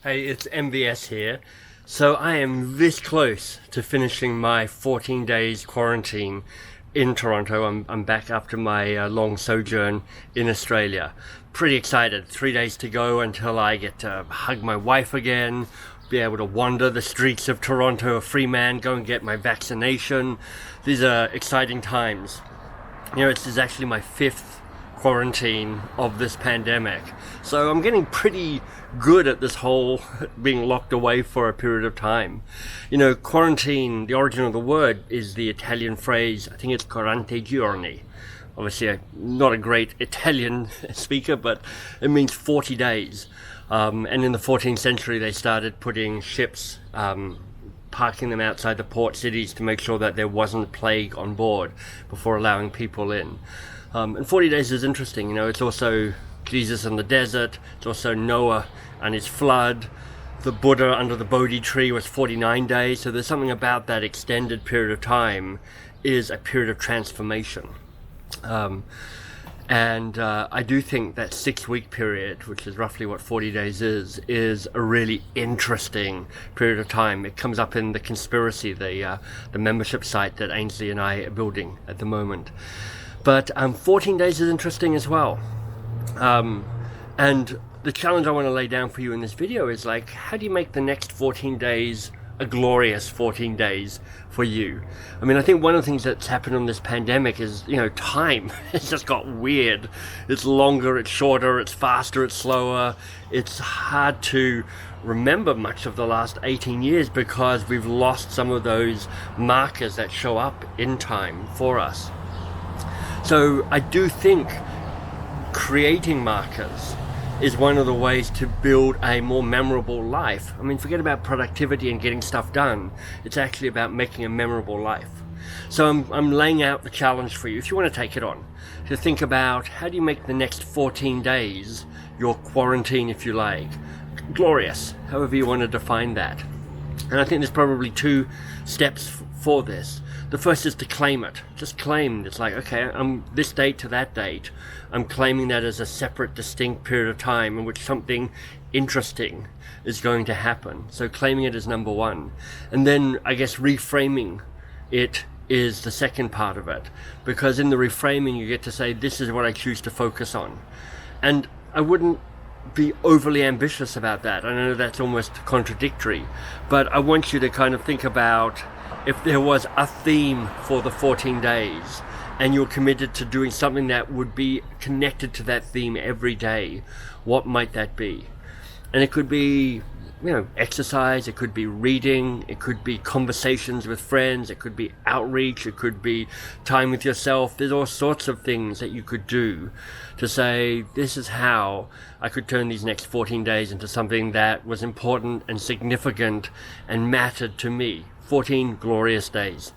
Hey, it's MBS here. So I am this close to finishing my 14 days quarantine in Toronto. I'm back after my long sojourn in Australia. Pretty excited. 3 days to go until I get to hug my wife again, be able to wander the streets of Toronto, a free man, go and get my vaccination. These are exciting times. You know, this is actually my 5th quarantine of this pandemic. So I'm getting pretty good at this whole being locked away for a period of time. You know, quarantine, the origin of the word is the Italian phrase, I think it's 40 giorni. Obviously, I'm not a great Italian speaker, but it means 40 days. And in the 14th century, they started putting ships, parking them outside the port cities to make sure that there wasn't plague on board before allowing people in. And 40 days is interesting, you know, it's also Jesus in the desert, it's also Noah and his flood. The Buddha under the Bodhi tree was 49 days, so there's something about that extended period of time is a period of transformation. I do think that 6-week period, which is roughly what 40 days is a really interesting period of time. It comes up in the Conspiracy, the membership site that Ainsley and I are building at the moment. But 14 days is interesting as well. And the challenge I want to lay down for you in this video is like, how do you make the next 14 days a glorious 14 days for you? I mean, I think one of the things that's happened on this pandemic is, you know, time. It's just got weird. It's longer, it's shorter, it's faster, it's slower. It's hard to remember much of the last 18 years because we've lost some of those markers that show up in time for us. So I do think creating markers is one of the ways to build a more memorable life. I mean, forget about productivity and getting stuff done. It's actually about making a memorable life. So I'm laying out the challenge for you, if you want to take it on, to think about how do you make the next 14 days, your quarantine, if you like, glorious, however you want to define that. And I think there's probably 2 steps for this. The first is to claim it. Just claim. It's like, okay, I'm this date to that date. I'm claiming that as a separate, distinct period of time in which something interesting is going to happen. So claiming it is number 1. And then, I guess, reframing it is the second part of it. Because in the reframing, you get to say, this is what I choose to focus on. And I wouldn't be overly ambitious about that. I know that's almost contradictory. But I want you to kind of think about if there was a theme for the 14 days and you're committed to doing something that would be connected to that theme every day, what might that be? And it could be, you know, exercise, it could be reading, it could be conversations with friends, it could be outreach, it could be time with yourself. There's all sorts of things that you could do to say, this is how I could turn these next 14 days into something that was important and significant and mattered to me. 14 glorious days.